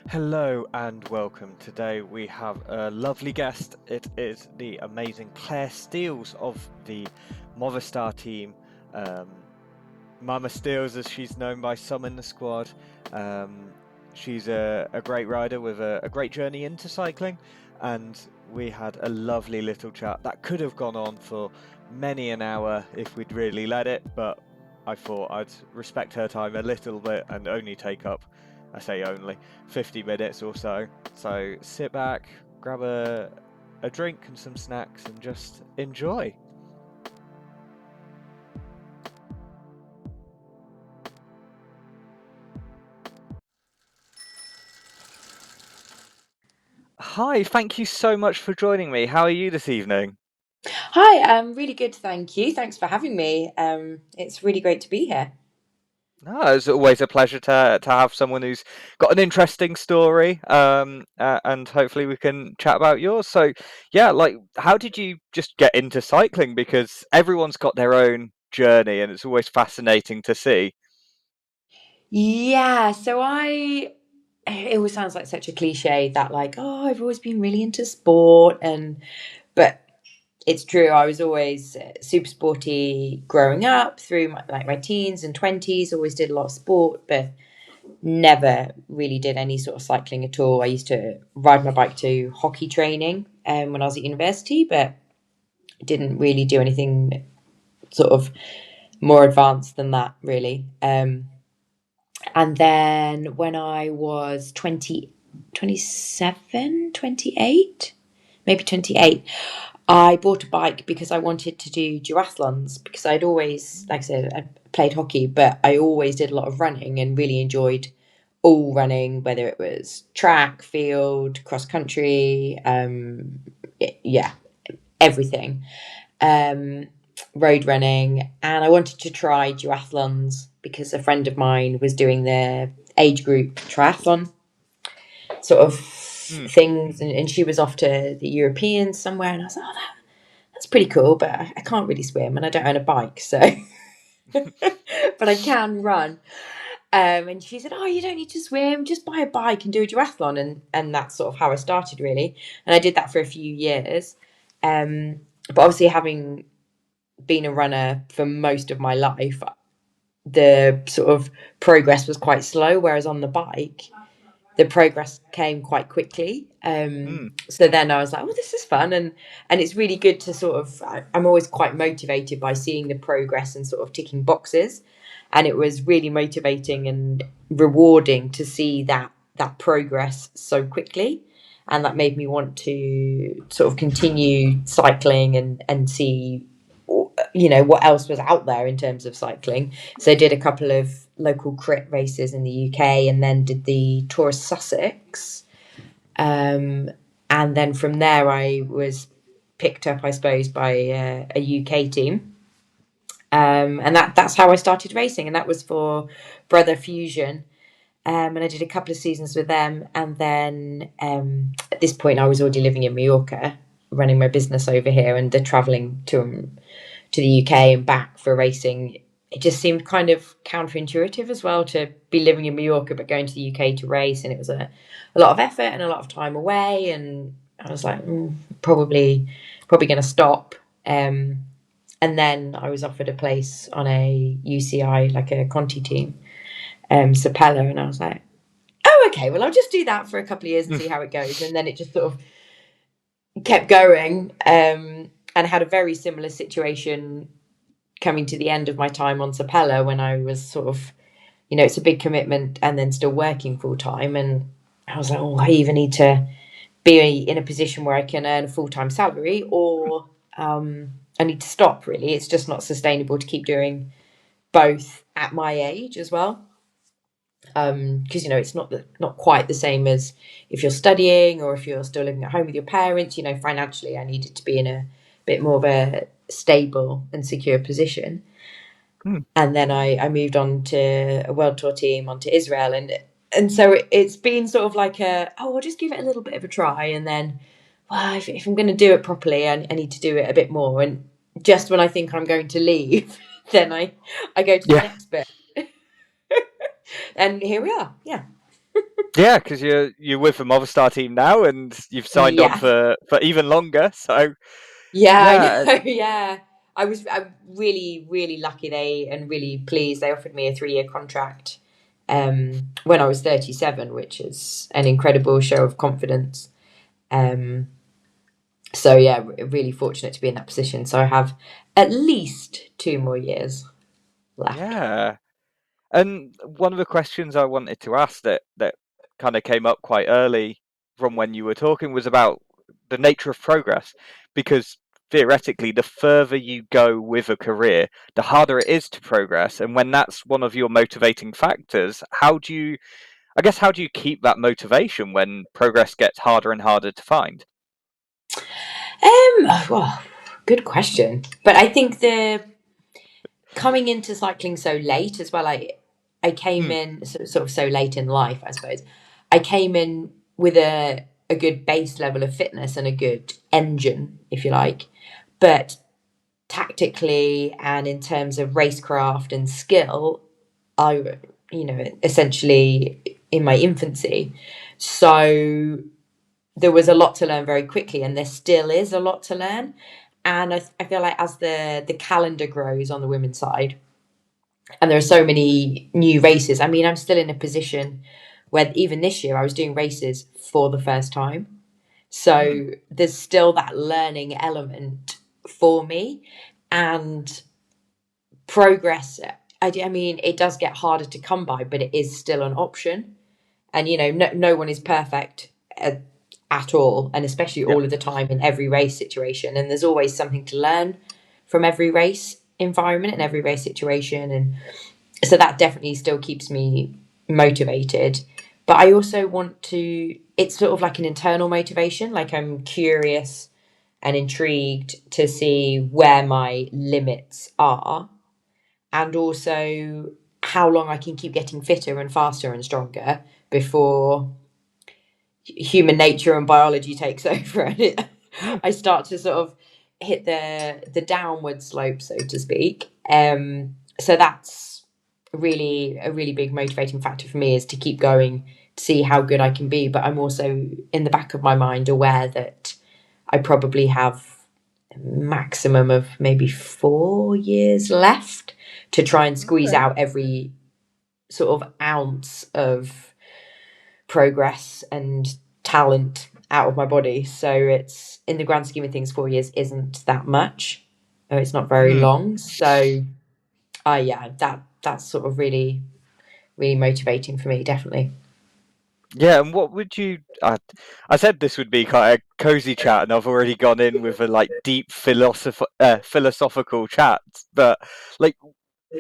Hello and welcome. Today we have a lovely guest. It is the amazing Claire Steels of the Movistar team. Um, Mama Steels, as she's known by some in the squad. She's a great rider with a great journey into cycling, and we had a lovely little chat that could have gone on for many an hour if we'd really let it, but I thought I'd respect her time a little bit and only take up, I say only, 50 minutes or so. So sit back, grab a drink and some snacks and just enjoy. Hi, thank you so much for joining me. How are you this evening? Hi, I'm really good, thank you. Thanks for having me. It's really great to be here. No, it's always a pleasure to have someone who's got an interesting story, and hopefully we can chat about yours. So, yeah, like, how did you just get into cycling? Because everyone's got their own journey, and it's always fascinating to see. Yeah, it always sounds like such a cliche that like, oh, I've always been really into sport but it's true. I was always super sporty growing up through my teens and 20s, always did a lot of sport, but never really did any sort of cycling at all. I used to ride my bike to hockey training when I was at university, but didn't really do anything sort of more advanced than that, really. And then when I was 27, 28, maybe 28, I bought a bike because I wanted to do duathlons because I'd always, like I said, I played hockey, but I always did a lot of running and really enjoyed all running, whether it was track, field, cross country, yeah, everything. Um, Road running, and I wanted to try duathlons because a friend of mine was doing their age group triathlon sort of Hmm. things, and she was off to the Europeans somewhere, and I was like, oh, that's pretty cool, but I can't really swim, and I don't own a bike, so but I can run. And she said, "Oh, you don't need to swim. Just buy a bike and do a duathlon." And that's sort of how I started, really. And I did that for a few years. But obviously, having been a runner for most of my life, the sort of progress was quite slow. Whereas on the bike, the progress came quite quickly. Hmm. So then I was like, "Oh, this is fun," and it's really good to sort of. I'm always quite motivated by seeing the progress and sort of ticking boxes, and it was really motivating and rewarding to see that progress so quickly. And that made me want to sort of continue cycling and see what else was out there in terms of cycling. So I did a couple of local crit races in the UK, and then did the Tour of Sussex. And then from there I was picked up, I suppose, by a UK team. And that's how I started racing, and that was for Brother Fusion. And I did a couple of seasons with them, and then at this point I was already living in Mallorca, running my business over here, and the travelling to the UK and back for racing, it just seemed kind of counterintuitive as well to be living in Mallorca but going to the UK to race, and it was a lot of effort and a lot of time away, and I was like, probably going to stop. And then I was offered a place on a UCI, like a Conti team, Sapella, and I was like, oh, okay, well, I'll just do that for a couple of years and see how it goes. And then it just sort of kept going, and had a very similar situation coming to the end of my time on Sapella, when I was sort of, it's a big commitment and then still working full time. And I was like, oh, I either need to be in a position where I can earn a full time salary, or I need to stop, really. It's just not sustainable to keep doing both at my age as well. Because it's not quite the same as if you're studying or if you're still living at home with your parents. Financially, I needed to be in a bit more of a stable and secure position. Hmm. And then I moved on to a world tour team, onto Israel, and so it's been sort of like I'll just give it a little bit of a try, and then, well, if I'm going to do it properly, I need to do it a bit more. And just when I think I'm going to leave, then I go to the Yeah. next bit, and here we are. Yeah. Yeah, because you're with the Movistar team now, and you've signed on Yeah. for even longer. So Yeah, I yeah, know. Yeah. I'm really, really lucky and really pleased they offered me a 3-year contract when I was 37, which is an incredible show of confidence. Um, so yeah, really fortunate to be in that position. So I have at least 2 more years left. yeah. And one of the questions I wanted to ask that kind of came up quite early from when you were talking was about the nature of progress, because theoretically, the further you go with a career, the harder it is to progress. And when that's one of your motivating factors, how do you keep that motivation when progress gets harder and harder to find? Well, good question. But I think the coming into cycling so late as well, I came Mm, in sort of so late in life, I suppose. I came in with a good base level of fitness and a good engine, if you like. But tactically and in terms of racecraft and skill, essentially in my infancy. So there was a lot to learn very quickly, and there still is a lot to learn. And I feel like as the calendar grows on the women's side, and there are so many new races. I mean, I'm still in a position where even this year I was doing races for the first time. mm, So there's still that learning element for me, and progress. I mean, it does get harder to come by, but it is still an option. And no one is perfect at all, and especially yeah. all of the time in every race situation. And there's always something to learn from every race environment and every race situation. And so that definitely still keeps me motivated. But I also want to, it's sort of like an internal motivation, like I'm curious and intrigued to see where my limits are, and also how long I can keep getting fitter and faster and stronger before human nature and biology takes over and Mm. I start to sort of hit the downward slope, so to speak. So that's really a really big motivating factor for me, is to keep going to see how good I can be. But I'm also in the back of my mind aware that I probably have a maximum of maybe 4 years left to try and squeeze Okay. out every sort of ounce of progress and talent out of my body. So it's, in the grand scheme of things, 4 years isn't that much. It's not very Mm. long. So yeah, that's sort of really, really motivating for me, definitely. Yeah, and what would you? I said this would be quite a cozy chat, and I've already gone in with a like deep philosophical chat. But like,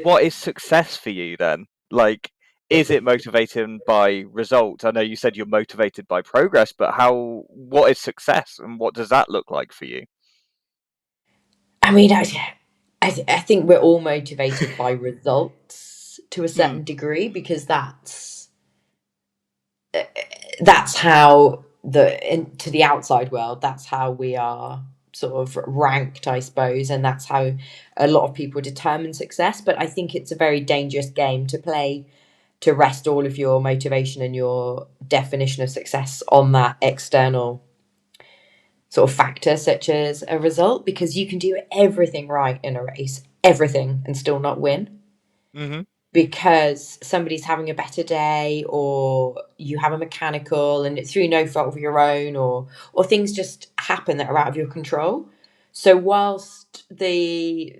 what is success for you then? Like, is it motivated by results? I know you said you're motivated by progress, but what is success, and what does that look like for you? I mean, I think we're all motivated by results to a Mm, certain degree, because that's how to the outside world, that's how we are sort of ranked, I suppose, and that's how a lot of people determine success. But I think it's a very dangerous game to play, to rest all of your motivation and your definition of success on that external sort of factor, such as a result, because you can do everything right in a race, everything, and still not win, mm-hmm, because somebody's having a better day, or you have a mechanical and it's through no fault of your own, or things just happen that are out of your control. So whilst the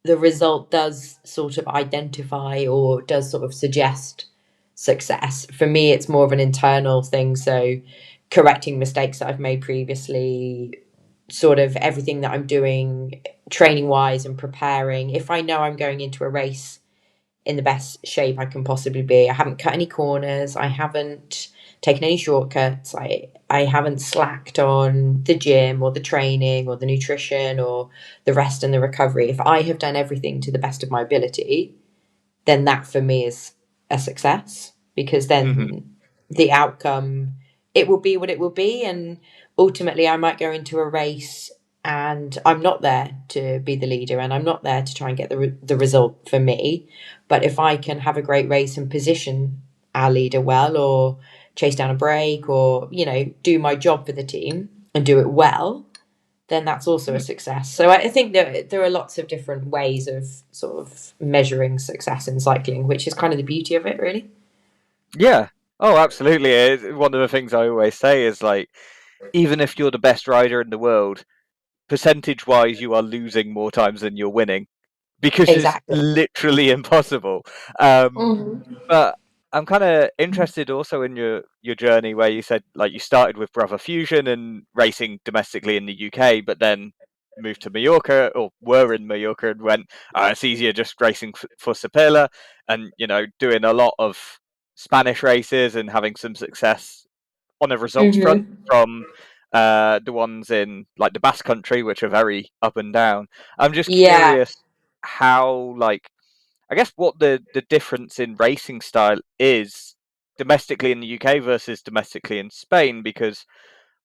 result does sort of identify or does sort of suggest success, for me it's more of an internal thing. So correcting mistakes that I've made previously, sort of everything that I'm doing training wise and preparing. If I know I'm going into a race in the best shape I can possibly be, I haven't cut any corners, I haven't taken any shortcuts, I haven't slacked on the gym or the training or the nutrition or the rest and the recovery. If I have done everything to the best of my ability, then that for me is a success, because mm-hmm, then the outcome, it will be what it will be. And ultimately I might go into a race and I'm not there to be the leader, and I'm not there to try and get the result for me. But if I can have a great race and position our leader well, or chase down a break, or do my job for the team and do it well, then that's also a Hmm. success. So I think there are lots of different ways of sort of measuring success in cycling, which is kind of the beauty of it, really. Yeah. Oh, absolutely. One of the things I always say is like, even if you're the best rider in the world, percentage-wise, you are losing more times than you're winning because it's Exactly. literally impossible. Um, Mhm. but I'm kind of interested also in your journey where you said like you started with Brother Fusion and racing domestically in the UK, but then moved to Mallorca or were in Mallorca and went, it's easier just racing for Sapela and, doing a lot of Spanish races and having some success on a results front Mhm. from the ones in like the Basque Country, which are very up and down. I'm just Yeah. curious how, like, I guess what the difference in racing style is domestically in the UK versus domestically in Spain, because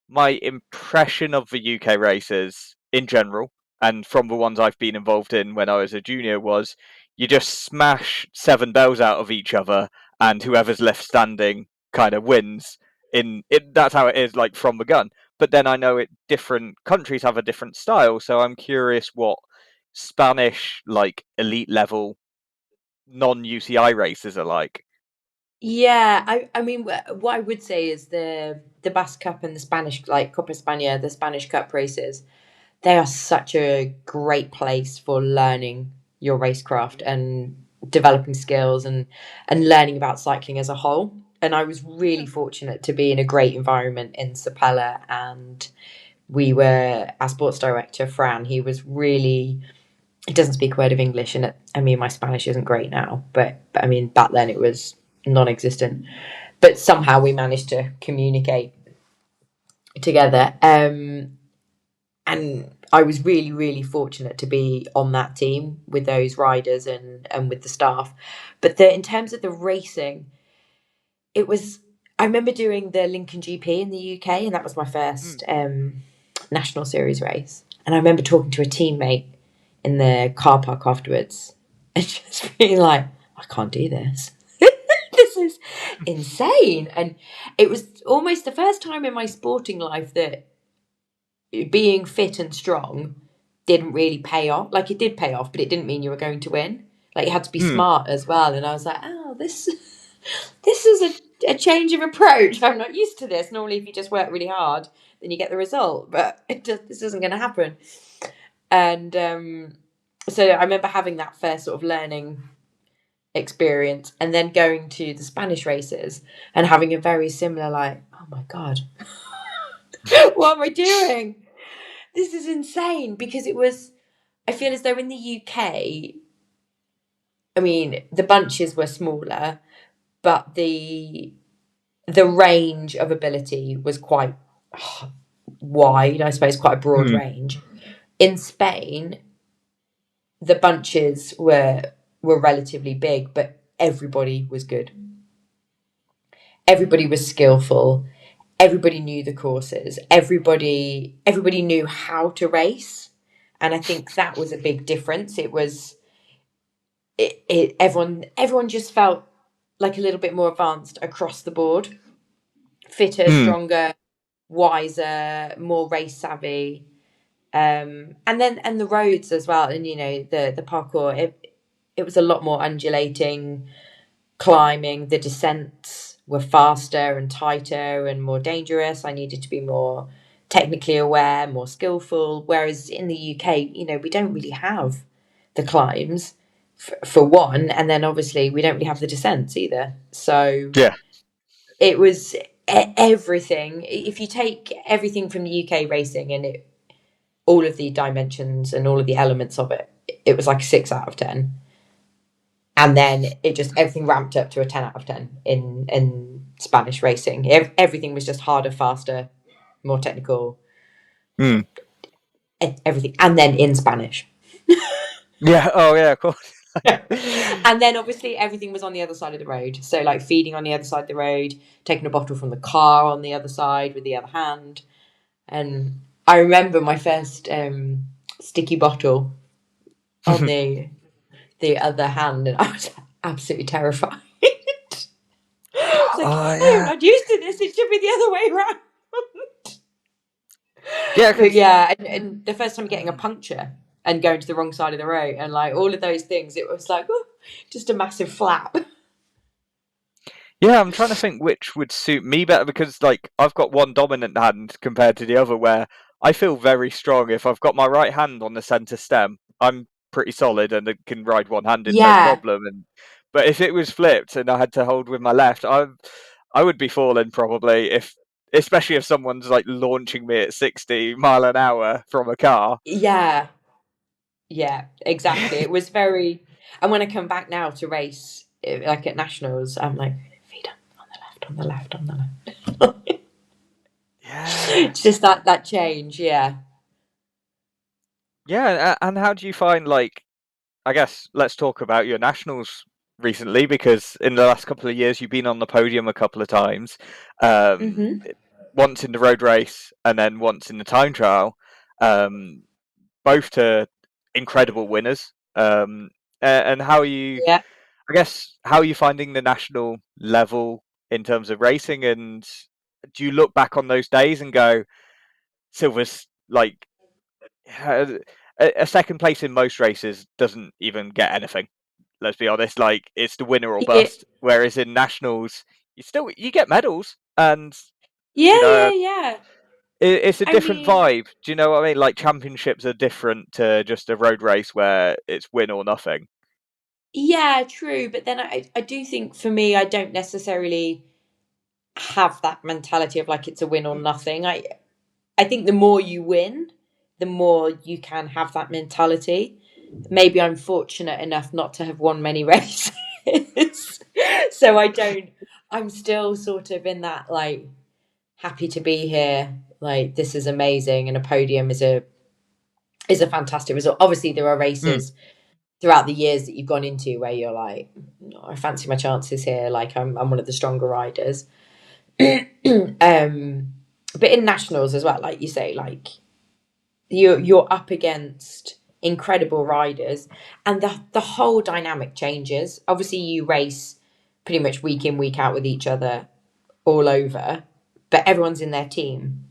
my impression of the UK races in general, and from the ones I've been involved in when I was a junior, was you just smash seven bells out of each other, and whoever's left standing kind of wins. That's how it is, like from the gun. But then I know different countries have a different style, so I'm curious what Spanish like elite level non UCI races are like. Yeah, I mean, what I would say is the Basque Cup and the Spanish, like Copa España, the Spanish Cup races, they are such a great place for learning your racecraft and developing skills and learning about cycling as a whole. And I was really fortunate to be in a great environment in Sapella, and we were our sports director Fran. He doesn't speak a word of English, and I mean my Spanish isn't great now, but I mean back then it was non-existent. But somehow we managed to communicate together. And I was really, really fortunate to be on that team with those riders and with the staff. But in terms of the racing, it was. I remember doing the Lincoln GP in the UK, and that was my Mm. first national series race. And I remember talking to a teammate in the car park afterwards, and just being like, "I can't do this. This is insane." And it was almost the first time in my sporting life that being fit and strong didn't really pay off. Like it did pay off, but it didn't mean you were going to win. Like you had to be Mm. smart as well. And I was like, oh, this is a change of approach. I'm not used to this. Normally, if you just work really hard, then you get the result. But this isn't going to happen. And so I remember having that first sort of learning experience, and then going to the Spanish races and having a very similar, like, oh my god, what am I doing? This is insane, because it was, I feel as though in the UK, I mean, the bunches were smaller, but the range of ability was quite wide, I suppose, quite a broad Mm. range. In Spain, the bunches were relatively big, but everybody was good. Everybody was skillful. Everybody knew the courses. Everybody knew how to race. And I think that was a big difference. Everyone just felt like a little bit more advanced across the board, fitter, Mm. stronger, wiser, more race savvy. And the roads as well, and the parkour. It was a lot more undulating, climbing. The descents were faster and tighter and more dangerous. I needed to be more technically aware, more skillful. Whereas in the UK, we don't really have the climbs for one, and then obviously we don't really have the descents either. So Yeah. it was everything. If you take everything from the UK racing and all of the dimensions and all of the elements of it, it was like a 6 out of 10. And then it just everything ramped up to a 10 out of 10 in Spanish racing. Everything was just harder, faster, more technical, Mm. everything, and then in Spanish. Yeah. Oh, yeah. Of course. And then obviously everything was on the other side of the road. So like feeding on the other side of the road, taking a bottle from the car on the other side with the other hand. And I remember my first sticky bottle on the other hand, and I was absolutely terrified. like, Oh I'm yeah, not used to this. It should be the other way around. yeah, But because yeah, and the first time getting a puncture and going to the wrong side of the road and like all of those things, it was like just a massive flap. yeah, I'm trying to think which would suit me better because like I've got one dominant hand compared to the other where I feel very strong if I've got my right hand on the center stem. I'm pretty solid and I can ride one-handed no Yeah, problem. And but if it was flipped and I had to hold with my left, I would be falling probably if especially if someone's like launching me at 60 mile an hour from a car. yeah, yeah, exactly. It was very. And when I come back now to race, like at nationals, I'm like feet up on the left, on the left, on the left. Yeah. It's just that change, yeah. Yeah, and how do you find like I guess let's talk about your nationals recently because in the last couple of years you've been on the podium a couple of times, um, Hmm. once in the road race and then once in the time trial, um, both to incredible winners. And how are you? Yeah. I guess how are you finding the national level in terms of racing? And do you look back on those days and go, Silver's like a second place in most races doesn't even get anything. Let's be honest, like it's the winner or Yeah, bust. Whereas in nationals, you get medals, and you yeah, know yeah, yeah. it's a I different mean, vibe. Do you know what I mean? Like championships are different to just a road race where it's win or nothing. yeah, true. But then I do think for me, I don't necessarily have that mentality of like it's a win or nothing. I think the more you win, the more you can have that mentality. Maybe I'm fortunate enough not to have won many races. So I don't, I'm still sort of in that like happy to be here. Like this is amazing and a podium is a fantastic result. Obviously there are Mm, races throughout the years that you've gone into where you're like, "No, I fancy my chances here. Like I'm one of the stronger riders." But in nationals as well, like you say, like you're up against incredible riders, and the whole dynamic changes. Obviously, you race pretty much week in week out with each other all over, but everyone's in their team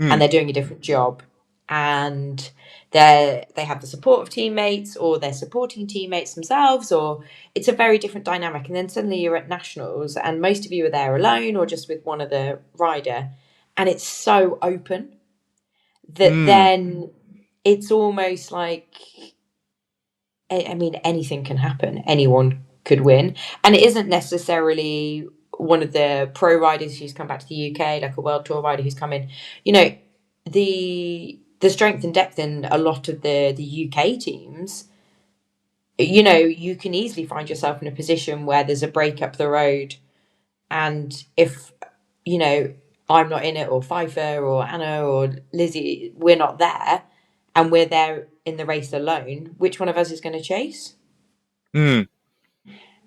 and mm, they're doing a different job, and they have the support of teammates or they're supporting teammates themselves, or it's a very different dynamic. And then suddenly you're at nationals and most of you are there alone or just with one other rider, and it's so open that mm, then it's almost like I mean anything can happen, anyone could win, and it isn't necessarily one of the pro riders who's come back to the UK, like a world tour rider who's come in. You know, the strength and depth in a lot of the UK teams, you know, you can easily find yourself in a position where there's a break up the road, and if you know I'm not in it, or Pfeiffer or Anna or Lizzie, we're not there, and we're there in the race alone, which one of us is going to chase? mm.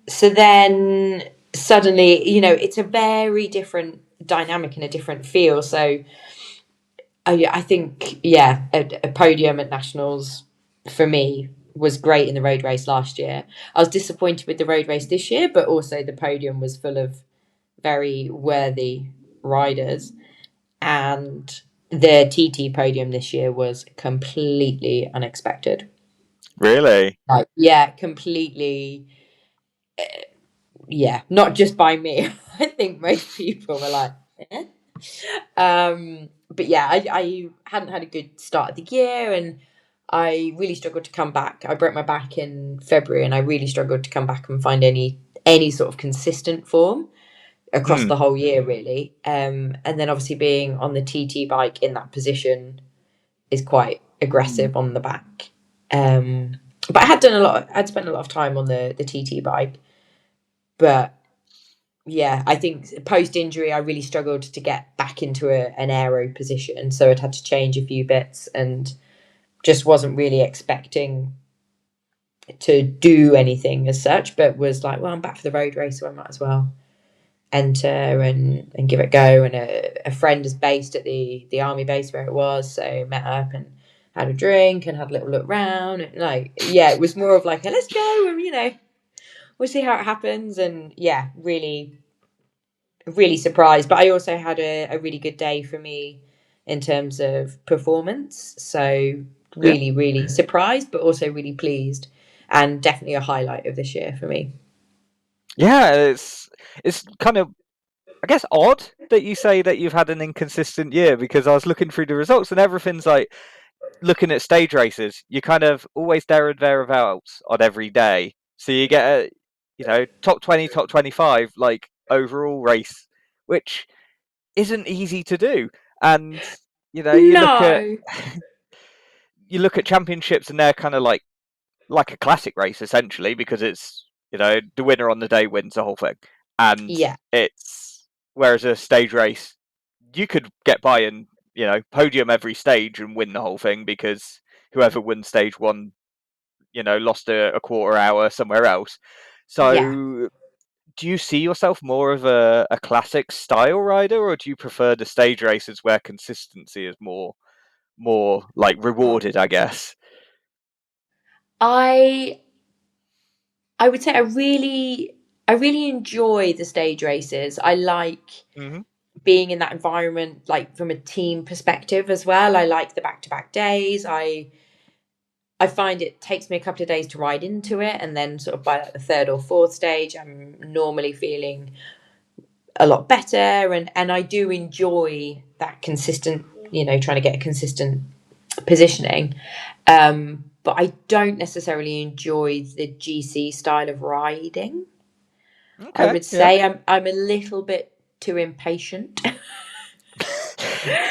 So then suddenly, you know, it's a very different dynamic and a different feel. So I think, yeah, a podium at nationals for me was great in the road race last year. I was disappointed with the road race this year, but also the podium was full of very worthy riders. And the TT podium this year was completely unexpected. Really? Like, yeah, completely. Yeah, not just by me. I think most people were like, eh? But yeah, I hadn't had a good start of the year, and I really struggled to come back. I broke my back in February, and I really struggled to come back and find any sort of consistent form across Mm, the whole year, really. And then obviously being on the TT bike in that position is quite aggressive on the back. But I had done a lot. I'd spent a lot of time on the TT bike, but yeah, I think post injury, I really struggled to get back into an aero position. So I'd had to change a few bits and just wasn't really expecting to do anything as such, but was like, well, I'm back for the road race, so I might as well enter and give it a go. And a friend is based at the army base where it was. So met up and had a drink and had a little look round. And like, yeah, it was more of like, let's go and, you know, we'll see how it happens. And yeah, really really surprised. But I also had a really good day for me in terms of performance. So Yeah. really, really surprised, but also really pleased, and definitely a highlight of this year for me. Yeah, it's kind of, I guess, odd that you say that you've had an inconsistent year, because I was looking through the results and everything's like, looking at stage races, you're kind of always there and thereabouts on every day. So you get a, top 20, top 25, like overall race, which isn't easy to do. And you look at No. championships, and they're kind of like a classic race essentially, because it's the winner on the day wins the whole thing, and Yeah. it's whereas a stage race, you could get by and podium every stage and win the whole thing, because whoever wins stage one lost a quarter hour somewhere else. Yeah. So do you see yourself more of a classic style rider, or do you prefer the stage races where consistency is more like rewarded, I guess? I I would say I really enjoy the stage races. I like Hmm. being in that environment, like from a team perspective as well. I like the back to back days. I find it takes me a couple of days to ride into it, and then sort of by like the third or fourth stage, I'm normally feeling a lot better, and I do enjoy that consistent, trying to get a consistent positioning. But I don't necessarily enjoy the GC style of riding. I Okay, would yeah. say I'm a little bit too impatient.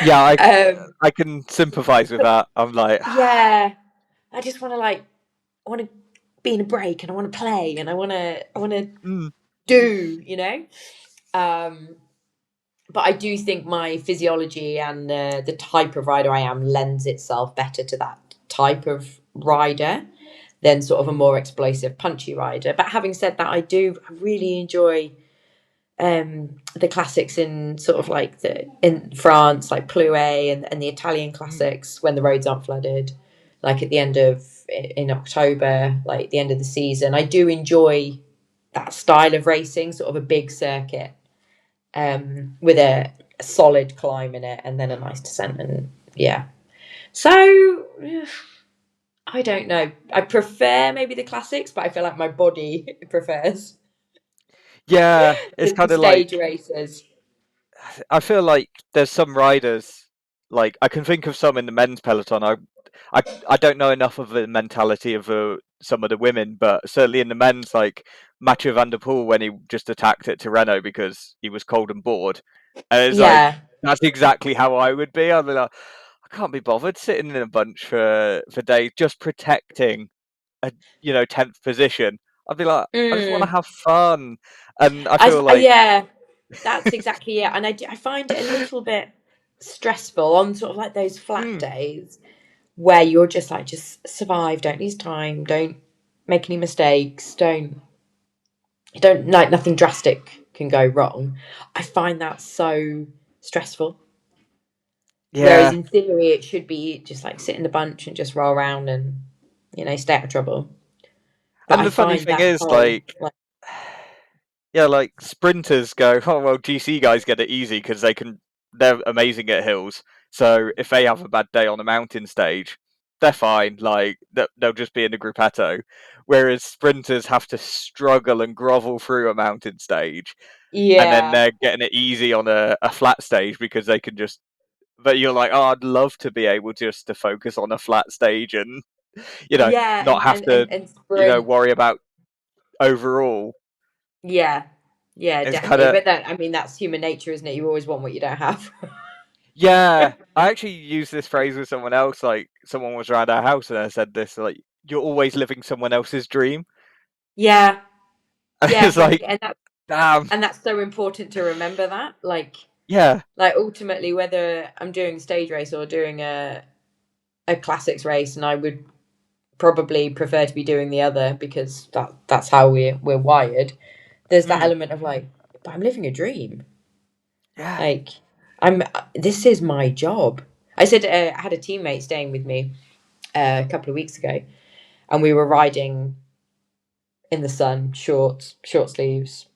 Yeah, um, I can sympathize with that. I'm like, yeah, I just want to I want to be in a break, and I want to play, and I want to mm, do, Um, but I do think my physiology and the type of rider I am lends itself better to that type of rider than sort of a more explosive, punchy rider. But having said that, I really enjoy the classics in sort of like in France, like Plouay, and the Italian mm, classics when the roads aren't flooded, like at the end of in October, like the end of the season. I do enjoy that style of racing, sort of a big circuit, with a solid climb in it, and then a nice descent, and yeah. So I don't know. I prefer maybe the classics, but I feel like my body prefers yeah, it's the kind of stage like, races. I feel like there's some riders, like I can think of some in the men's peloton. I don't know enough of the mentality of some of the women, but certainly in the men's, like Mathieu van der Poel, when he just attacked at Tirreno because he was cold and bored, and it's like, Yeah, that's exactly how I would be. I'd be like, I can't be bothered sitting in a bunch for days just protecting a 10th position. I'd be like, I just want to mm. have fun, and I feel like, Yeah, that's exactly it. And I find it a little bit stressful on sort of like those flat mm, days where you're just like, just survive, don't lose time, don't make any mistakes, don't like nothing drastic can go wrong. I find that so stressful. Whereas yeah. in theory, it should be just like sit in the bunch and just roll around and stay out of trouble. But And I the funny find thing that is, whole like, yeah, like sprinters go, oh well, GC guys get it easy because they're amazing at hills. So if they have a bad day on a mountain stage, they're fine. Like they'll just be in a gruppetto. Whereas sprinters have to struggle and grovel through a mountain stage, and then yeah, they're getting it easy on a flat stage because they can just. But you're like, oh, I'd love to be able just to focus on a flat stage and yeah, not have to and sprint. worry about overall. Yeah, yeah, It's kind definitely. of, But that, I mean, that's human nature, isn't it? You always want what you don't have. yeah. I actually used this phrase with someone else. Like someone was around our house and I said this, like, you're always living someone else's dream. Yeah, And yeah, it's like, damn. and that's so important to remember that. Yeah. Like ultimately, whether I'm doing a stage race or doing a classics race, and I would probably prefer to be doing the other because that's how we're wired. There's that Mm, element of like, but I'm living a dream. yeah. Like I'm this is my job. I said I had a teammate staying with me a couple of weeks ago, and we were riding in the sun, short sleeves,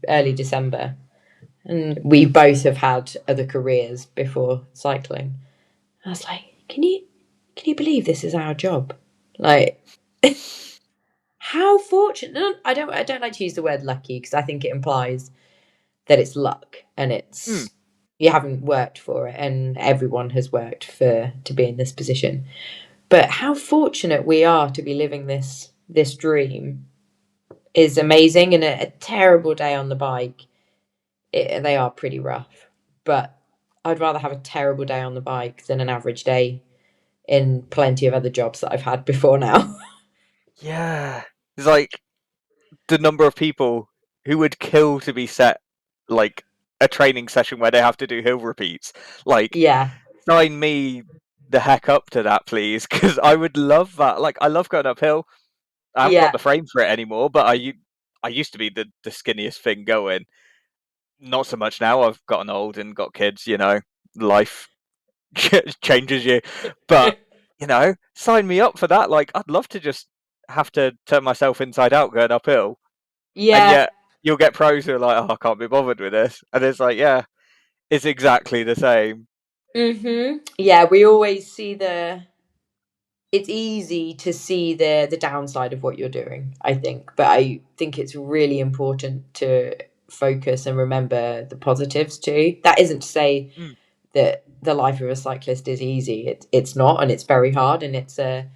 early Mm, December, And we both have had other careers before cycling. I was like, can you believe this is our job? Like, how fortunate. I don't like to use the word lucky because I think it implies that it's luck and Mm, it's you haven't worked for it, and everyone has worked for to be in this position. But how fortunate we are to be living this dream is amazing. And a terrible day on the bike, they are pretty rough. But I'd rather have a terrible day on the bike than an average day in plenty of other jobs that I've had before now. yeah. It's like the number of people who would kill to be set like a training session where they have to do hill repeats. Like, Yeah, sign me the heck up to that, please, because I would love that. Like, I love going uphill. I haven't got yeah, the frame for it anymore, but I used to be the skinniest thing going. Not so much now. I've gotten old and got kids. Life changes you. But sign me up for that. Like, I'd love to just have to turn myself inside out going uphill, and yeah. yet you'll get pros who are like, "Oh, I can't be bothered with this," and it's like, yeah, it's exactly the same. Yeah, we always see it's easy to see the downside of what you're doing, I think, but I think it's really important to focus and remember the positives too. That isn't to say Mm, that the life of a cyclist is easy. It's not, and it's very hard, and it's a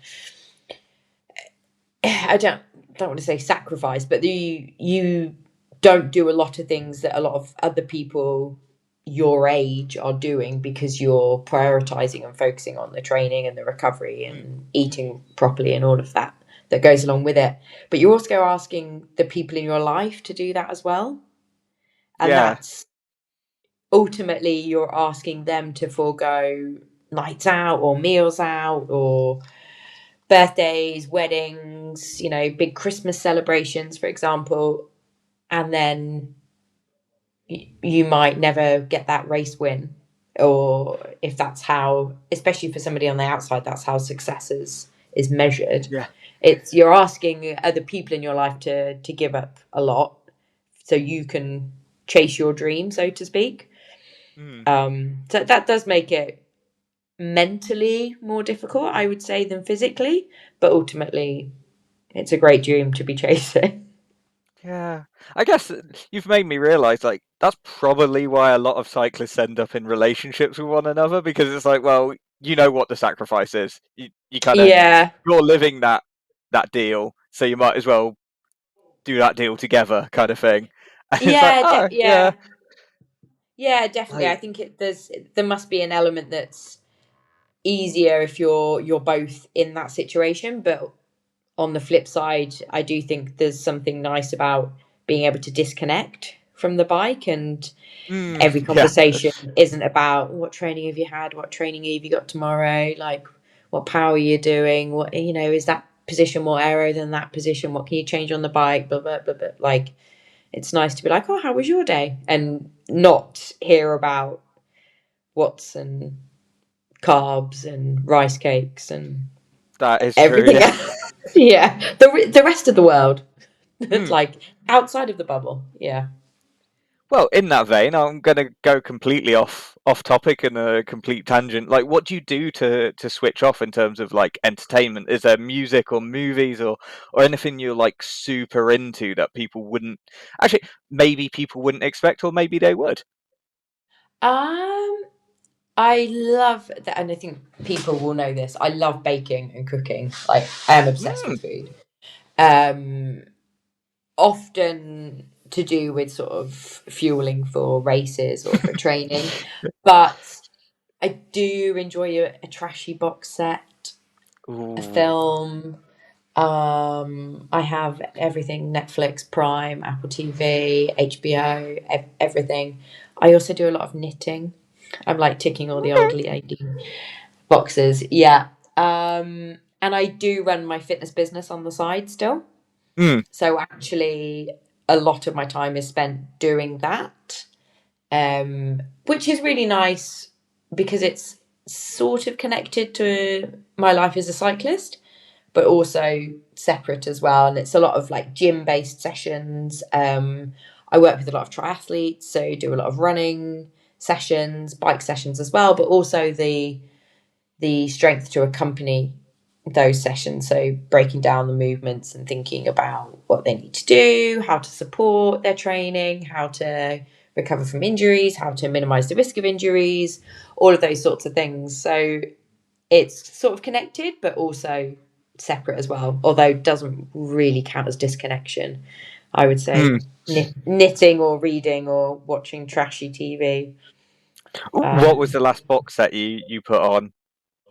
I don't want to say sacrifice, but you don't do a lot of things that a lot of other people your age are doing because you're prioritizing and focusing on the training and the recovery mm, and eating properly and all of that goes along with it. But you're also asking the people in your life to do that as well. And yeah. that's ultimately you're asking them to forego nights out or meals out or birthdays, weddings, big Christmas celebrations, for example, and then you might never get that race win. Or if that's how, especially for somebody on the outside, that's how success is measured. Yeah. It's you're asking other people in your life to give up a lot so you can chase your dream, so to speak. Mm. So that does make it mentally more difficult, I would say, than physically. But ultimately, it's a great dream to be chasing. Yeah, I guess you've made me realise like that's probably why a lot of cyclists end up in relationships with one another, because it's like, well, you know what the sacrifice is. You kind of Yeah, you're living that deal, so you might as well do that deal together, kind of thing. And it's like, yeah, oh yeah, yeah, yeah, definitely. I like think there must be an element that's easier if you're both in that situation. But on the flip side, I do think there's something nice about being able to disconnect from the bike, and every yeah, conversation isn't about what training have you had, what training have you got tomorrow, like what power you're doing, what is that position more aero than that position, what can you change on the bike, blah blah blah, blah. Like it's nice to be like, oh, how was your day, and not hear about watts and carbs and rice cakes and that is true. everything Yeah. else. Yeah, the rest of the world. Mm. Like outside of the bubble. Yeah. Well, in that vein, I'm going to go completely off topic and a complete tangent. Like, what do you do to switch off in terms of like entertainment? Is there music or movies or anything you're like super into that people wouldn't actually maybe people wouldn't expect, or maybe they would? um I love that, and I think people will know this. I love baking and cooking. Like I am obsessed Mm, with food. Um, Often to do with sort of fueling for races or for training, but I do enjoy a trashy box set, a ooh, film. I have everything: Netflix, Prime, Apple TV, HBO, everything. I also do a lot of knitting. I'm like ticking all the okay. old lady boxes. Yeah. And I do run my fitness business on the side still. Mm, So actually, a lot of my time is spent doing that, which is really nice because it's sort of connected to my life as a cyclist, but also separate as well. And it's a lot of like gym based sessions. I work with a lot of triathletes, so do a lot of running sessions, bike sessions as well, but also the strength to accompany those sessions. So breaking down the movements and thinking about what they need to do, how to support their training, how to recover from injuries, how to minimize the risk of injuries, all of those sorts of things. So it's sort of connected, but also separate as well, although it doesn't really count as disconnection. I would say Hmm. knitting or reading or watching trashy TV. What was the last box set you put on?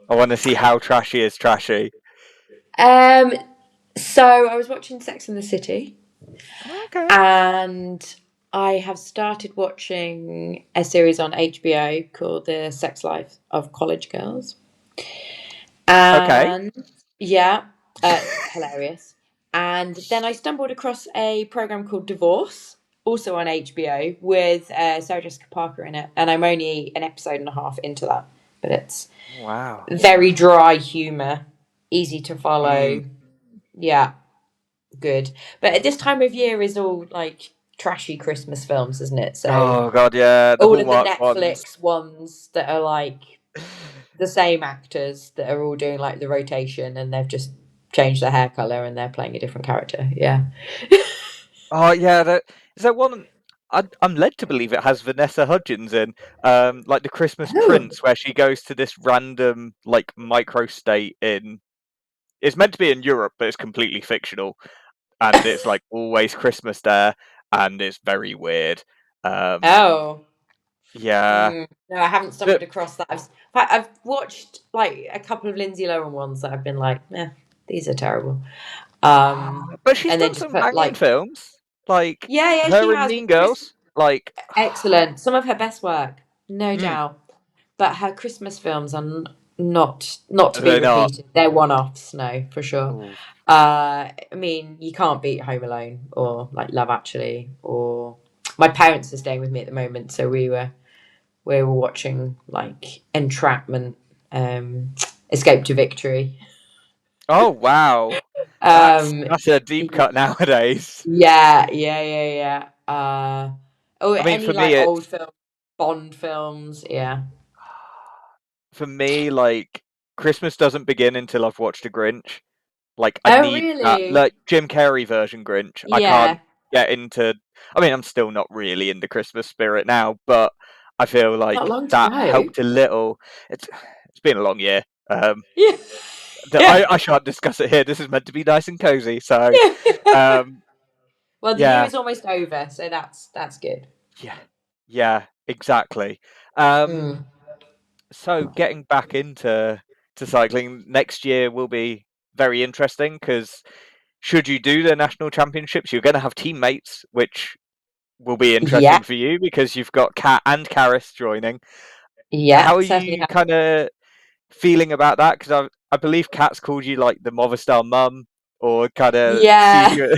I want to see how trashy is trashy. Um, so I was watching Sex and the City, Okay. and I have started watching a series on HBO called The Sex Life of College Girls. Okay. And yeah, hilarious. And then I stumbled across a program called Divorce, also on HBO, with Sarah Jessica Parker in it. And I'm only an episode and a half into that, but it's Wow. very dry humor, easy to Mm. follow. Yeah, good. But at this time of year is all like trashy Christmas films, isn't it? So Oh god, yeah, the all of the Hallmark ones. Netflix ones that are like the same actors that are all doing like the rotation, and they've just changed their hair color and they're playing a different character. Yeah. Oh yeah, is that one? I'm led to believe it has Vanessa Hudgens in, like the Christmas Oh. Prince, where she goes to this random like microstate in. It's meant to be in Europe, but it's completely fictional, and it's like always Christmas there, and it's very weird. Um, Oh. yeah, No, I haven't but stumbled across that. I've watched like a couple of Lindsay Lohan ones that I've been like, these are terrible. but she's And then done just some put banging like, films, like yeah, she her in has. Mean But Chris, Girls. Like, excellent. Some of her best work, no mm, doubt. But her Christmas films are not to be they're not. repeated. They're one-offs, no, for sure. Ooh. I mean, you can't beat Home Alone or like Love Actually, or my parents are staying with me at the moment, so we were watching like Entrapment, um, Escape to Victory. Oh wow, Um, that's a deep cut nowadays. yeah, yeah, yeah, yeah. Oh, I mean, any for me, like old it's film, Bond films, yeah. for me like Christmas doesn't begin until I've watched a Grinch. Like, I Oh, need that, really? like Jim Carrey version Grinch. I can't Yeah. get into. I mean, I'm still not really in the Christmas spirit now, but I feel Not like long to that go. helped a little. It's been a long year. Yeah. I shan't discuss it here. This is meant to be nice and cozy. So, Yeah. um, Well, the year yeah, is almost over, so that's good. yeah, yeah, exactly. Um, Mm. so getting back into cycling next year will be very interesting because should you do the national championships, you're going to have teammates, which will be Yeah, interesting for you because you've got Kat and Karis joining. yeah, How are certainly you have. kind of feeling about that? Because I believe Kat's called you like the Movistar mum, or kind of seen Yeah. you.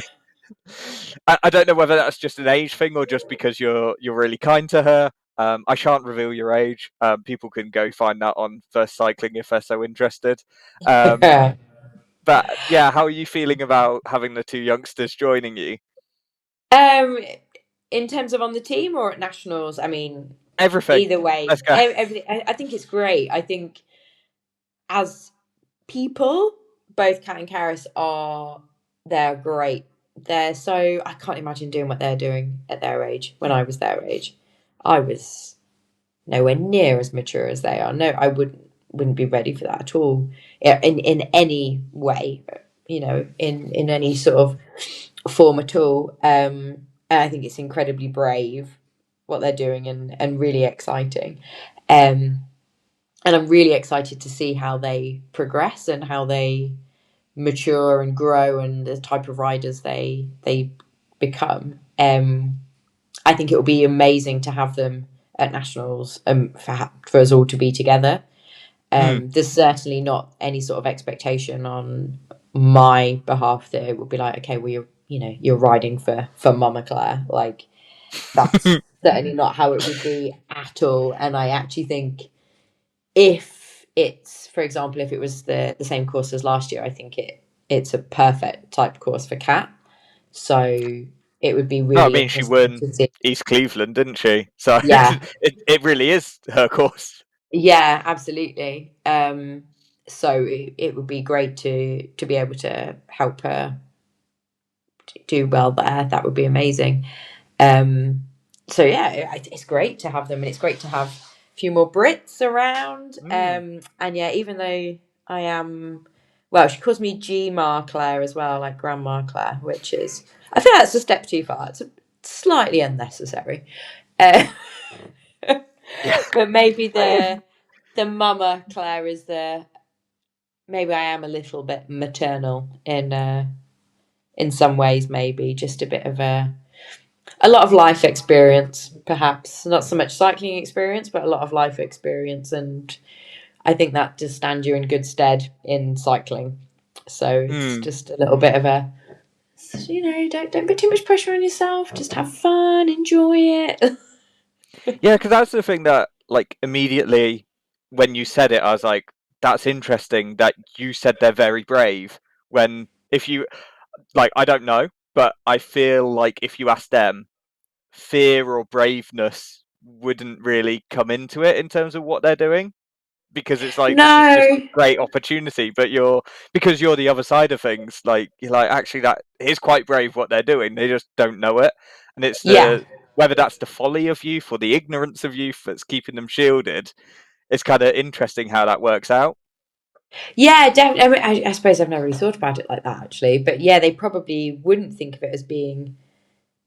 I don't know whether that's just an age thing or just because you're really kind to her. I shan't reveal your age. People can go find that on First Cycling if they're so interested. Um, but yeah, how are you feeling about having the two youngsters joining you? Um, in terms of on the team or at nationals, I mean, Everything. either way, Let's go. everything. I think it's great. I think as people, both Kat and Karis they're great. They're so I can't imagine doing what they're doing at their age. When I was their age, I was nowhere near as mature as they are. No, I wouldn't be ready for that at all. Yeah, in any way, in any sort of form at all. And I think it's incredibly brave what they're doing, and really exciting. Um, and I'm really excited to see how they progress and how they mature and grow and the type of riders they become. I think it will be amazing to have them at nationals, for us all to be together. Mm. There's certainly not any sort of expectation on my behalf that it would be like, okay, well, you're riding for Mama Claire. Like, that's certainly not how it would be at all. And I actually think if it's, for example, if it was the same course as last year, I think it's a perfect type course for Cat. So it would be No, I really mean she interesting won to see. East Cleveland, didn't she? So Yeah, it really is her course. yeah, absolutely. So it would be great to be able to help her do well there. That would be amazing. Um, so yeah, it's great to have them, and it's great to have a few more Brits around. Mm. And yeah, even though I am, well, she calls me Gma Claire as well, like Grandma Claire, which is, I think that's a step too far. It's slightly unnecessary. Uh, Yeah. but maybe I- the Mama Claire is the, maybe I am a little bit maternal in some ways, maybe just a bit of a lot of life experience, perhaps not so much cycling experience, but a lot of life experience, and I think that does stand you in good stead in cycling. So it's Mm. just a little bit of a, don't put too much pressure on yourself. Just have fun, enjoy it. Yeah, because that's the thing that, like, immediately when you said it, I was like, that's interesting that you said they're very brave. When, if you, like, I don't know, but I feel like if you ask them, fear or braveness wouldn't really come into it in terms of what they're doing, because it's like this is just No, great opportunity, but because you're the other side of things, like you're like, actually that is quite brave what they're doing, they just don't know it. And it's yeah, the whether that's the folly of youth or the ignorance of youth that's keeping them shielded. It's kind of interesting how that works out. yeah, definitely. I mean, I suppose I've never really thought about it like that actually, but yeah, they probably wouldn't think of it as being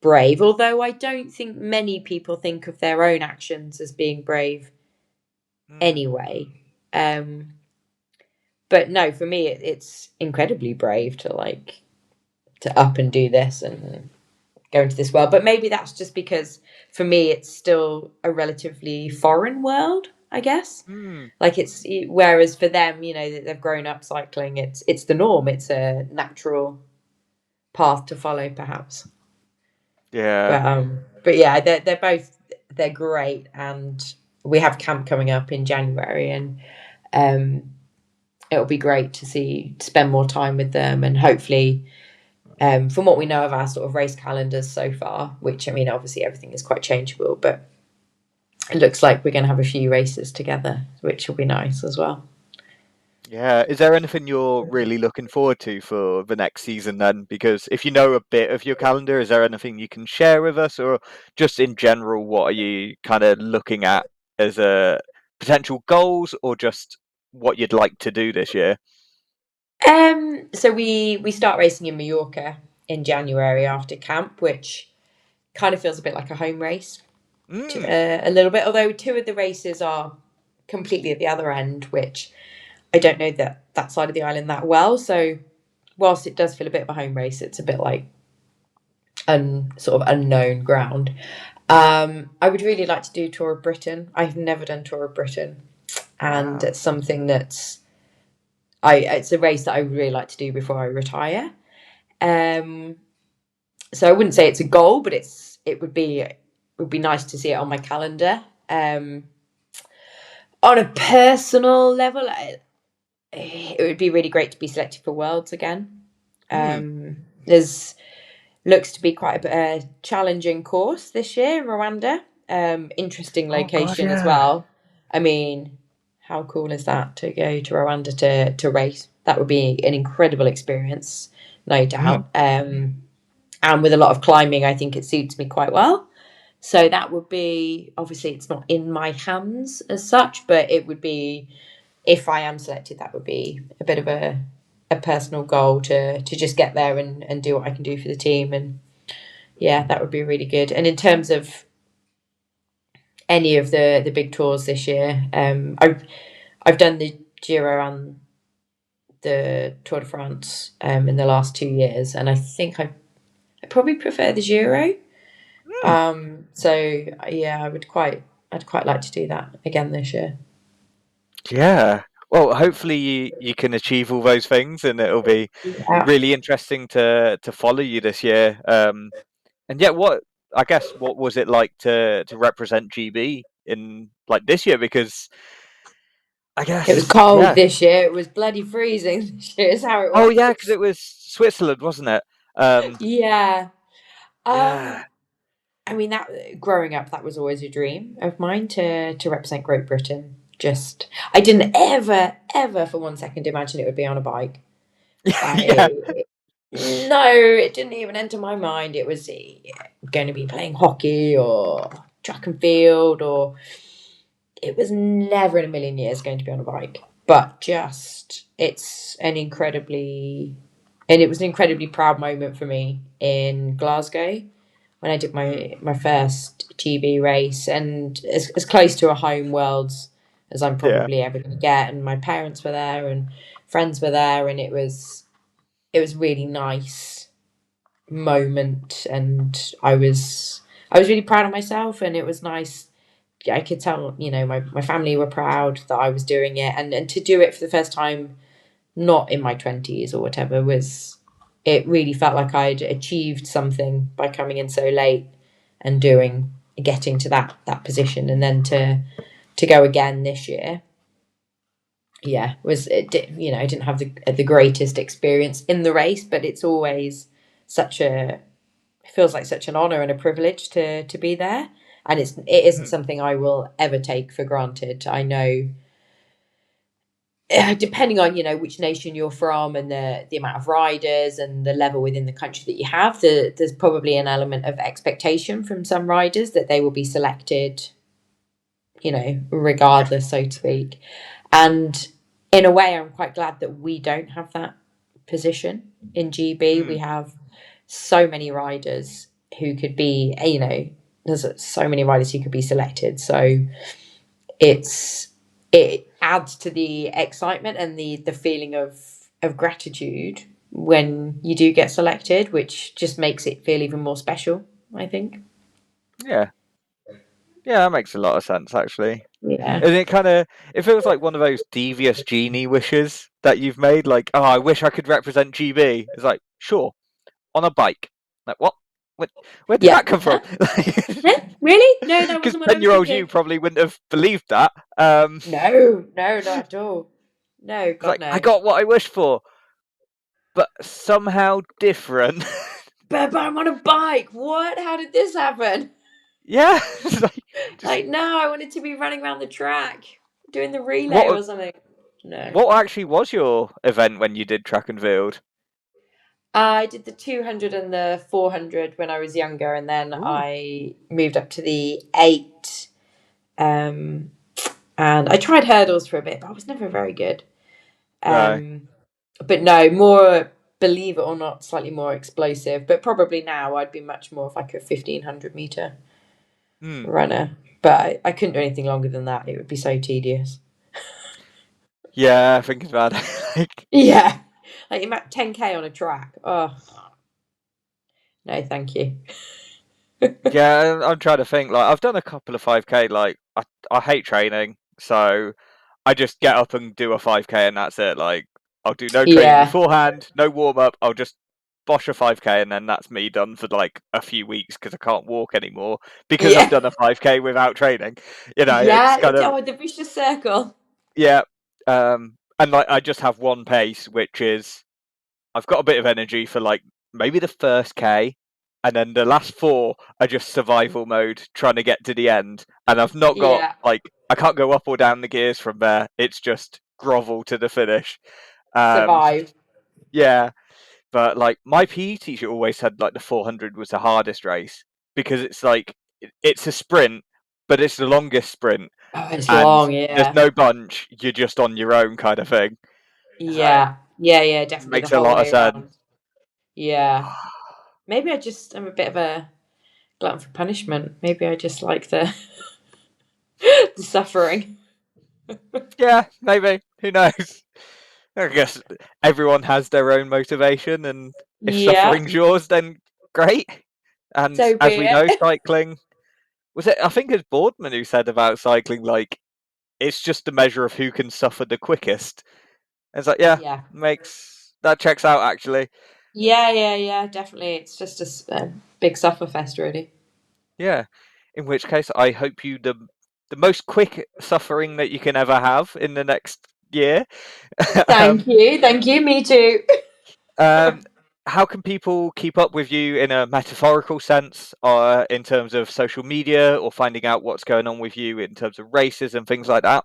brave. Although I don't think many people think of their own actions as being brave Mm. anyway. Um, but no, for me, it's incredibly brave to to up and do this and go into this world. But maybe that's just because for me, it's still a relatively foreign world, I guess. Mm. Like it's whereas for them, that they've grown up cycling, it's the norm. It's a natural path to follow, perhaps. Yeah. But yeah, they're both they're great, and we have camp coming up in January, and um, it'll be great to spend more time with them, and hopefully, from what we know of our sort of race calendars so far, which I mean, obviously everything is quite changeable, but it looks like we're going to have a few races together, which will be nice as well. Yeah. Is there anything you're really looking forward to for the next season then? Because if you know a bit of your calendar, is there anything you can share with us, or just in general, what are you kind of looking at as a potential goals, or just what you'd like to do this year? So we start racing in Mallorca in January after camp, which kind of feels a bit like a home race, Mm. a little bit. Although two of the races are completely at the other end, which I don't know that side of the island that well. So whilst it does feel a bit of a home race, it's a bit like sort of unknown ground. I would really like to do Tour of Britain. I've never done Tour of Britain, and Wow. it's something it's a race that I would really like to do before I retire. Um, so I wouldn't say it's a goal, but it would be nice to see it on my calendar. On a personal level, it would be really great to be selected for Worlds again. Mm. There's looks to be quite a challenging course this year, Rwanda. Interesting Oh God, location as yeah. well. I mean, how cool is that to go to Rwanda to race? That would be an incredible experience, no Mm. doubt. And with a lot of climbing, I think it suits me quite well. So that would be, obviously it's not in my hands as such, but it would be, if I am selected, that would be a bit of a personal goal to just get there and do what I can do for the team. And yeah, that would be really good. And in terms of any of the big tours this year, I've done the Giro and the Tour de France in the last 2 years, and I think I probably prefer the Giro. Mm. So yeah, I'd quite like to do that again this year. Yeah. Well, hopefully you can achieve all those things, and it'll be Yeah. really interesting to follow you this year. And yeah, what was it like to represent GB in like this year? Because I It was guess, cold yeah. this year. It was bloody freezing this year, is how it Oh yeah, because was. it was Switzerland, wasn't it? Um, Yeah. Um, Yeah. I mean, that growing up, that was always a dream of mine to represent Great Britain. Just, I didn't ever for one second imagine it would be on a bike. Yeah. No, it didn't even enter my mind. It was going to be playing hockey or track and field, or it was never in a million years going to be on a bike. But just, and it was an incredibly proud moment for me in Glasgow when I did Mm, my first GB race, and as close to a home worlds as I'm yeah. probably ever going to get. And my parents were there, and friends were there, and it was really nice moment, and I was really proud of myself, and it was nice. I could tell, my family were proud that I was doing it, and to do it for the first time, not in my 20s or whatever, was it really felt like I'd achieved something by coming in so late and getting to that position, and then to go again this year. Yeah, was it I didn't have the greatest experience in the race, but it's always such a it feels like such an honor and a privilege to be there, and it isn't Mm, something I will ever take for granted. I know, depending on which nation you're from and the amount of riders and the level within the country that you have, there's probably an element of expectation from some riders that they will be selected, yeah. regardless, so to speak. And in a way, I'm quite glad that we don't have that position in GB. We Mm, have so many riders who could be, there's so many riders who could be selected. So it's it adds to the excitement and the feeling of gratitude when you do get selected, which just makes it feel even more special, I think. yeah. Yeah, that makes a lot of sense actually. Yeah. And it feels like one of those devious genie wishes that you've made, like, oh, I wish I could represent GB. It's like, sure, on a bike. Like, what? Where, where did Yeah. that come from? Huh? Huh? Really? No, that Because wasn't what I was 10-year-old you thinking. probably wouldn't have believed that. No, no, not at all. No, It's God, like, I no. got what I wished for, but somehow different. But I'm on a bike. What? How did this happen? Yeah, it's like, just Like, no, I wanted to be running around the track, doing the relay what? or something. No. What actually was your event when you did track and field? I did the 200 and the 400 when I was younger, and then Ooh, I moved up to the 8. Um, and I tried hurdles for a bit, but I was never very good. no. Um, but no, more, believe it or not, slightly more explosive. But probably now I'd be much more of like a 1500-meter Hmm. runner. But I couldn't do anything longer than that. It would be so tedious. Yeah, thinking about it. Like, Yeah. Like 10K on a track. Oh, no, thank you. yeah, I'm trying to think. Like, I've done a couple of 5K. Like, I hate training, so I just get up and do a 5K, and that's it. Like, I'll do no training Yeah. beforehand, no warm up. I'll just bosh a 5K, and then that's me done for like a few weeks because I can't walk anymore because I've Yeah. done a 5K without training. It's Yeah. kind of, Oh, the vicious circle. yeah. And like, I just have one pace, which is I've got a bit of energy for like maybe the first K, and then the last four are just survival mode, trying to get to the end. And I've not got Yeah. like I can't go up or down the gears from there. It's just grovel to the finish. Um, Survive. yeah, but like my PE teacher always said like the 400 was the hardest race because it's like it's a sprint, but it's the longest sprint, Oh, it's and long. there's Yeah. no bunch. You're just on your own kind of thing. So it Yeah. Yeah. Yeah. Definitely the makes a whole lot of way sense. around. Yeah. Maybe I'm a bit of a glutton for punishment. Maybe I just like the the suffering. Yeah, maybe. Who knows? I guess everyone has their own motivation, and if Yeah. suffering's yours, then great. And So as be we it. know, cycling was it? I think it's Boardman who said about cycling, like it's just a measure of who can suffer the quickest. And it's like, yeah, Yeah. makes that checks out actually. Yeah. Yeah. Yeah. Definitely. It's just a big suffer fest, really. Yeah. In which case, I hope you the most quick suffering that you can ever have in the next year. Thank um, you. Thank you. Me too. um, how can people keep up with you in a metaphorical sense, or in terms of social media, or finding out what's going on with you in terms of races and things like that?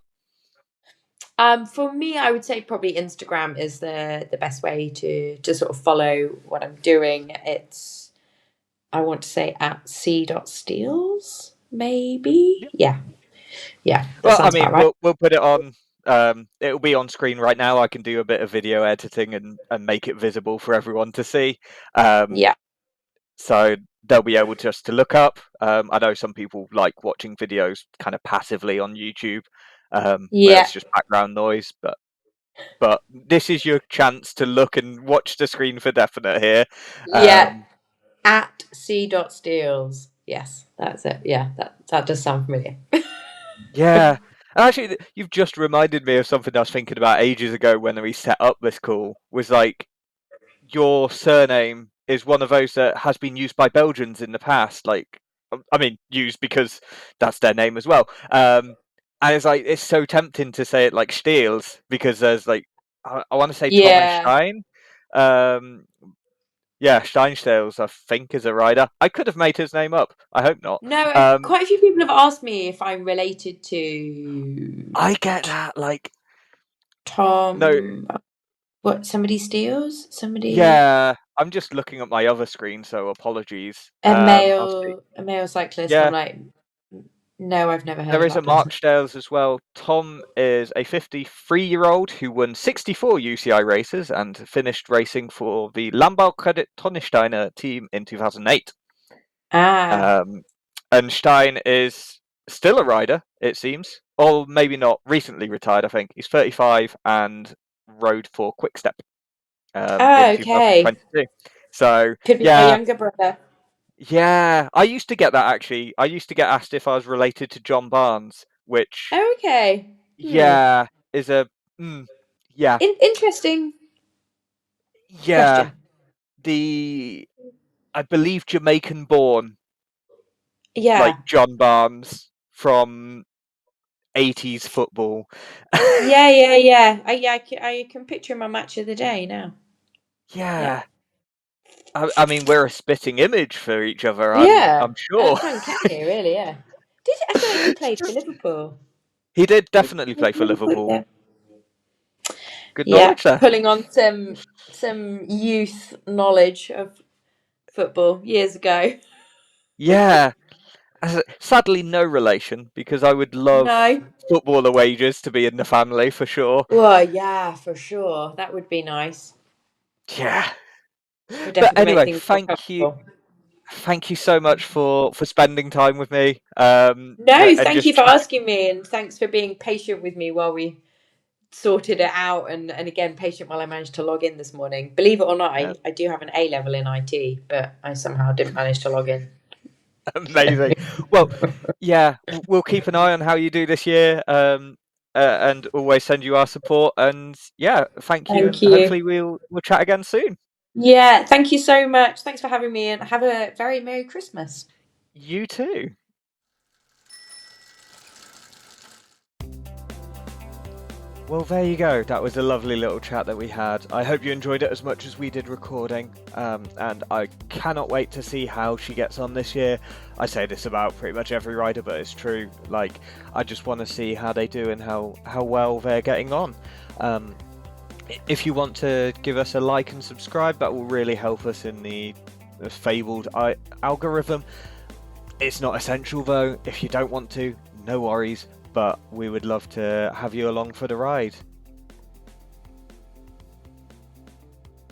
For me, I would say probably Instagram is the best way to sort of follow what I'm doing. It's, I want to say, at c.steels, maybe. Yeah, yeah, that Well, I sounds about mean, right. we'll put it on. It'll be on screen right now. I can do a bit of video editing and make it visible for everyone to see. Yeah, So they'll be able just to look up. I know some people like watching videos kind of passively on YouTube, where yeah, it's just background noise. But this is your chance to look and watch the screen for definite here. yeah. Um, At c.steels. Yes, that's it. Yeah, that does sound familiar. Yeah. Actually, you've just reminded me of something I was thinking about ages ago when we set up this call. Was like, your surname is one of those that has been used by Belgians in the past. Like, I mean, used because that's their name as well. And it's like, it's so tempting to say it like Steels, because there's like, I want to say Thomas Yeah. Stein. Um, yeah, Steinstales, I think, is a rider. I could have made his name up. I hope not. No, Um, quite a few people have asked me if I'm related to I get that. Like, no, Tom. What? Somebody steals? Somebody? yeah, I'm just looking at my other screen, so apologies. A I'll see. male cyclist. I'm Yeah, like, no, I've never heard there of is a that person. Mark Stales as well. Tom is a 53-year-old who won 64 UCI races and finished racing for the Lambau Credit Tonnesteiner team in 2008. Ah, Um, and Stein is still a rider, it seems, or maybe not. Recently retired, I think. He's 35 and rode for Quickstep in okay. 2022. So Could be my yeah, younger brother. yeah. I used to get that actually. I used to get asked if I was related to John Barnes, which, Okay. yeah, is a mm, yeah, Interesting yeah. question. The, I believe, Jamaican born, like Yeah. John Barnes from 80s football. Yeah, yeah, yeah. I can picture my match of the day now. Yeah. Yeah. I mean, we're a spitting image for each other, Yeah. I'm sure. Uncanny, really, yeah. I feel like he played for Liverpool. He did Did he definitely play play for for Liverpool? Liverpool. Yeah. Good Yeah. knowledge there. Pulling on some youth knowledge of football years ago. Yeah. Sadly, no relation, because I would love No. footballer wages to be in the family for sure. Well, yeah, for sure. That would be nice. Yeah. Would But definitely make anyway, things more comfortable. thank you so much for spending time with me. No, And thank just you for chat. asking me, and thanks for being patient with me while we sorted it out, and again patient while I managed to log in this morning. Believe it or not, Yeah, I do have an A level in IT, but I somehow didn't manage to log in. amazing. Well, yeah, we'll keep an eye on how you do this year, and always send you our support. And yeah, thank you, Thank and you. hopefully we'll chat again soon. Yeah, thank you so much. Thanks for having me, and have a very Merry Christmas. You too. Well, there you go. That was a lovely little chat that we had. I hope you enjoyed it as much as we did recording. And I cannot wait to see how she gets on this year. I say this about pretty much every rider, but it's true. Like, I just want to see how they do and how well they're getting on. If you want to give us a like and subscribe, that will really help us in the fabled algorithm. It's not essential though. If you don't want to, no worries. But we would love to have you along for the ride.